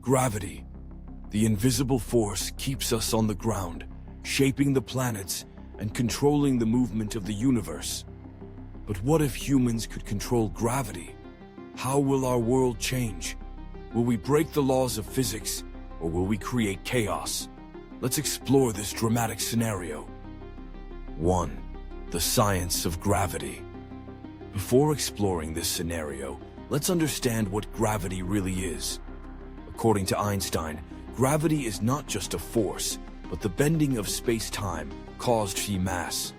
Gravity, the invisible force, keeps us on the ground, shaping the planets and controlling the movement of the universe. But what if humans could control gravity? How will our world change? Will we break the laws of physics, or will we create chaos? Let's explore this dramatic scenario. 1. The science of gravity. Before exploring this scenario, let's understand what gravity really is. According to Einstein, gravity is not just a force, but the bending of space-time caused by mass.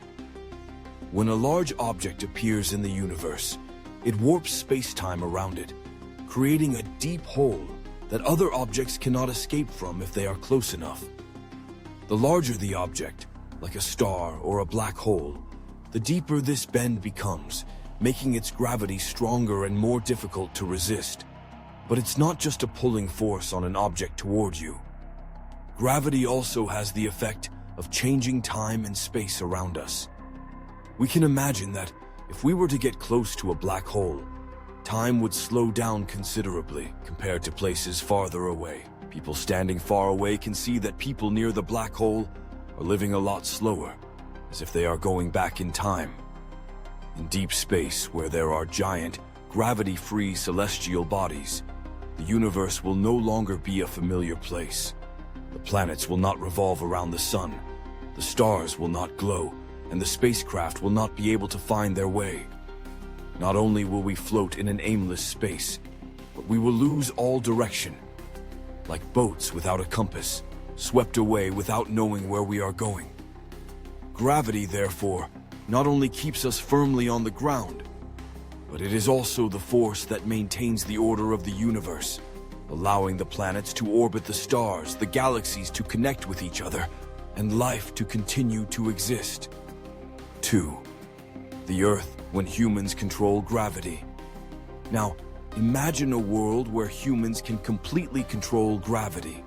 When a large object appears in the universe, it warps space-time around it, creating a deep hole that other objects cannot escape from if they are close enough. The larger the object, like a star or a black hole, the deeper this bend becomes, making its gravity stronger and more difficult to resist. But it's not just a pulling force on an object toward you. Gravity also has the effect of changing time and space around us. We can imagine that if we were to get close to a black hole, time would slow down considerably compared to places farther away. People standing far away can see that people near the black hole are living a lot slower, as if they are going back in time. In deep space, where there are giant, gravity-free celestial bodies, the universe will no longer be a familiar place. The planets will not revolve around the sun, the stars will not glow, and the spacecraft will not be able to find their way. Not only will we float in an aimless space, but we will lose all direction. Like boats without a compass, swept away without knowing where we are going. Gravity, therefore, not only keeps us firmly on the ground, but it is also the force that maintains the order of the universe, allowing the planets to orbit the stars, the galaxies to connect with each other, and life to continue to exist. 2. The Earth when humans control gravity. Now, imagine a world where humans can completely control gravity.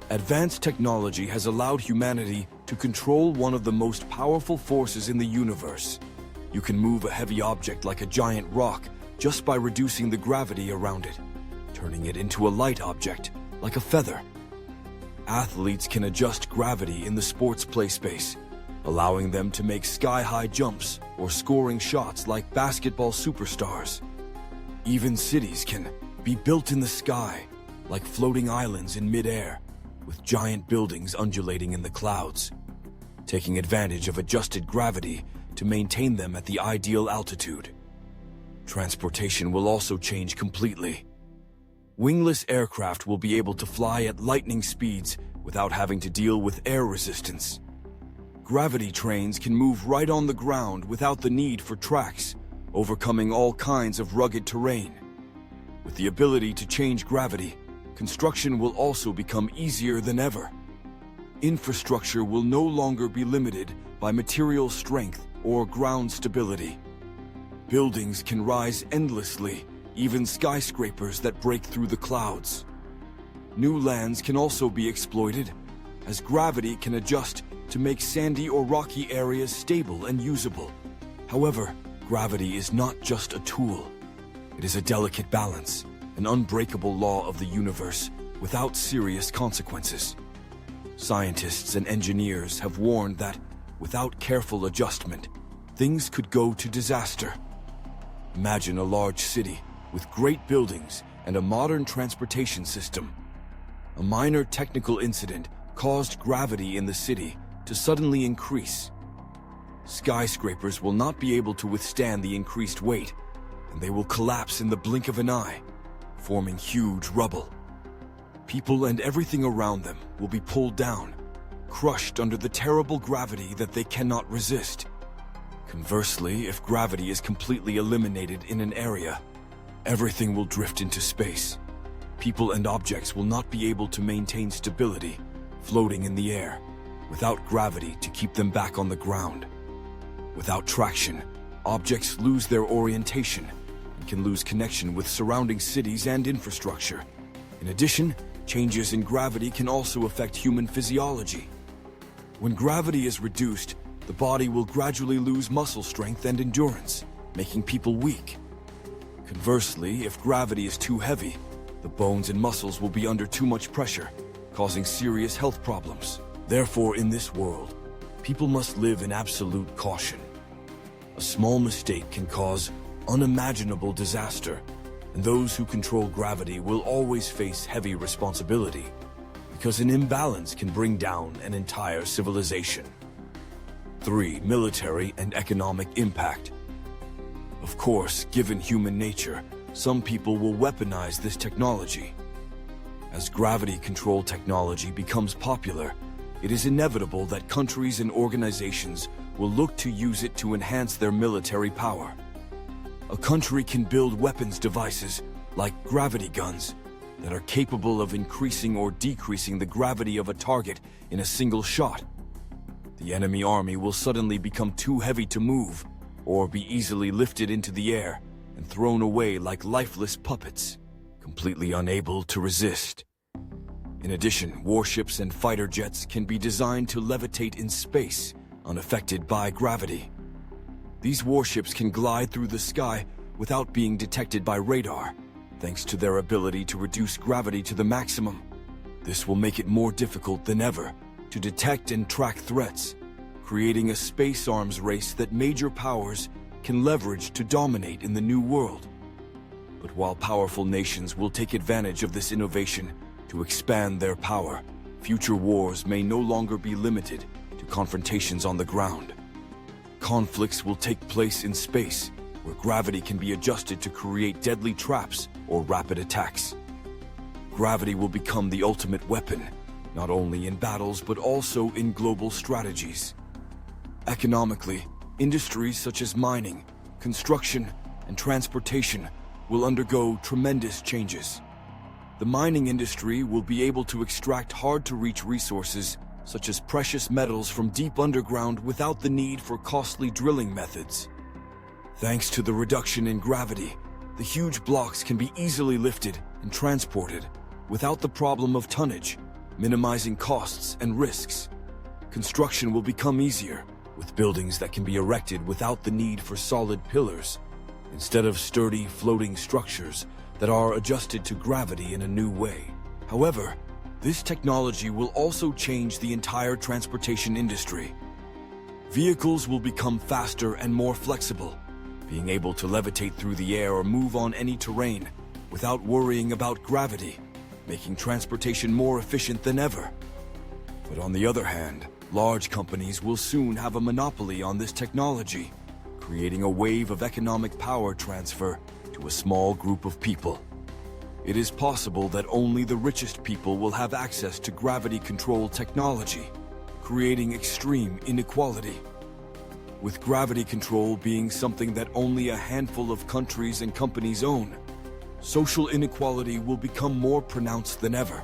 Advanced technology has allowed humanity to control one of the most powerful forces in the universe. You can move a heavy object like a giant rock just by reducing the gravity around it, turning it into a light object like a feather. Athletes can adjust gravity in the sports play space, allowing them to make sky-high jumps or scoring shots like basketball superstars. Even cities can be built in the sky, like floating islands in mid-air, with giant buildings undulating in the clouds, taking advantage of adjusted gravity to maintain them at the ideal altitude. Transportation will also change completely. Wingless aircraft will be able to fly at lightning speeds without having to deal with air resistance. Gravity trains can move right on the ground without the need for tracks, overcoming all kinds of rugged terrain. With the ability to change gravity, construction will also become easier than ever. Infrastructure will no longer be limited by material strength or ground stability. Buildings can rise endlessly, even skyscrapers that break through the clouds. New lands can also be exploited, as gravity can adjust to make sandy or rocky areas stable and usable. However, gravity is not just a tool. It is a delicate balance, an unbreakable law of the universe without serious consequences. Scientists and engineers have warned that, without careful adjustment, things could go to disaster. Imagine a large city with great buildings and a modern transportation system. A minor technical incident caused gravity in the city to suddenly increase. Skyscrapers will not be able to withstand the increased weight, and they will collapse in the blink of an eye, forming huge rubble. People and everything around them will be pulled down, crushed under the terrible gravity that they cannot resist. Conversely, if gravity is completely eliminated in an area, everything will drift into space. People and objects will not be able to maintain stability, floating in the air, without gravity to keep them back on the ground. Without traction, objects lose their orientation and can lose connection with surrounding cities and infrastructure. In addition, changes in gravity can also affect human physiology. When gravity is reduced, the body will gradually lose muscle strength and endurance, making people weak. Conversely, if gravity is too heavy, The bones and muscles will be under too much pressure, causing serious health problems. Therefore, in this world, people must live in absolute caution. A small mistake can cause unimaginable disaster, and those who control gravity will always face heavy responsibility, because an imbalance can bring down an entire civilization. 3. Military and economic impact. Of course, given human nature, some people will weaponize this technology. As gravity control technology becomes popular, it is inevitable that countries and organizations will look to use it to enhance their military power. A country can build weapons devices, like gravity guns, that are capable of increasing or decreasing the gravity of a target in a single shot. The enemy army will suddenly become too heavy to move, or be easily lifted into the air and thrown away like lifeless puppets, completely unable to resist. In addition, warships and fighter jets can be designed to levitate in space, unaffected by gravity. These warships can glide through the sky without being detected by radar, thanks to their ability to reduce gravity to the maximum. This will make it more difficult than ever to detect and track threats, creating a space arms race that major powers can leverage to dominate in the new world. But while powerful nations will take advantage of this innovation to expand their power, future wars may no longer be limited to confrontations on the ground. Conflicts will take place in space, where gravity can be adjusted to create deadly traps or rapid attacks. Gravity will become the ultimate weapon, not only in battles but also in global strategies. Economically, industries such as mining, construction, and transportation will undergo tremendous changes. The mining industry will be able to extract hard-to-reach resources such as precious metals from deep underground without the need for costly drilling methods. Thanks to the reduction in gravity, the huge blocks can be easily lifted and transported without the problem of tonnage, minimizing costs and risks. Construction will become easier, with buildings that can be erected without the need for solid pillars, instead of sturdy floating structures that are adjusted to gravity in a new way. However, this technology will also change the entire transportation industry. Vehicles will become faster and more flexible, being able to levitate through the air or move on any terrain without worrying about gravity, making transportation more efficient than ever. But on the other hand, large companies will soon have a monopoly on this technology, creating a wave of economic power transfer to a small group of people. It is possible that only the richest people will have access to gravity-controlled technology, creating extreme inequality. With gravity control being something that only a handful of countries and companies own, social inequality will become more pronounced than ever.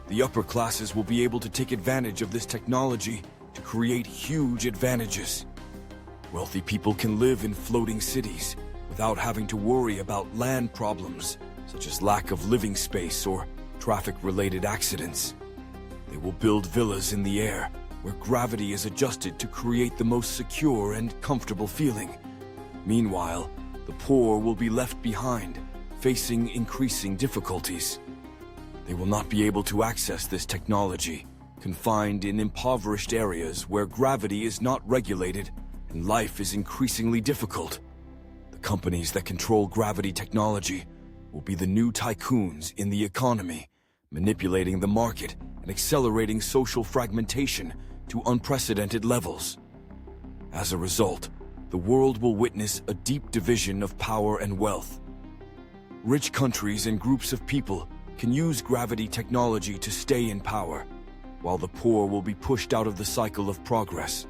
The upper classes will be able to take advantage of this technology to create huge advantages. Wealthy people can live in floating cities without having to worry about land problems, such as lack of living space or traffic-related accidents. They will build villas in the air, where gravity is adjusted to create the most secure and comfortable feeling. Meanwhile, the poor will be left behind, facing increasing difficulties. They will not be able to access this technology, confined in impoverished areas where gravity is not regulated and life is increasingly difficult. The companies that control gravity technology will be the new tycoons in the economy, manipulating the market and accelerating social fragmentation to unprecedented levels. As a result, the world will witness a deep division of power and wealth. Rich countries and groups of people can use gravity technology to stay in power, while the poor will be pushed out of the cycle of progress.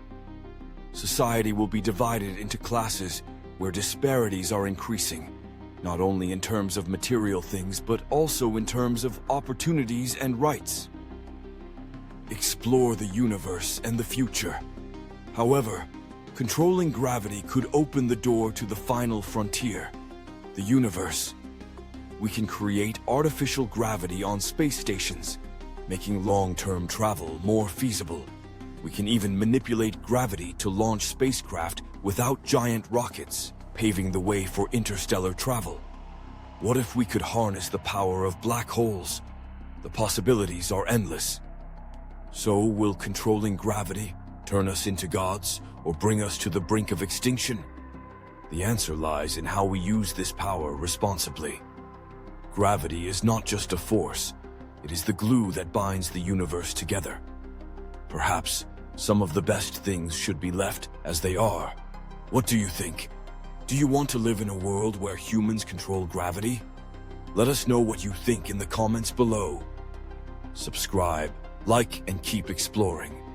Society will be divided into classes where disparities are increasing, not only in terms of material things, but also in terms of opportunities and rights. Explore the universe and the future. However, controlling gravity could open the door to the final frontier, the universe. We can create artificial gravity on space stations, making long-term travel more feasible. We can even manipulate gravity to launch spacecraft without giant rockets, paving the way for interstellar travel. What if we could harness the power of black holes? The possibilities are endless. So, will controlling gravity turn us into gods or bring us to the brink of extinction? The answer lies in how we use this power responsibly. Gravity is not just a force, it is the glue that binds the universe together. Perhaps some of the best things should be left as they are. What do you think? Do you want to live in a world where humans control gravity? Let us know what you think in the comments below. Subscribe, like, and keep exploring.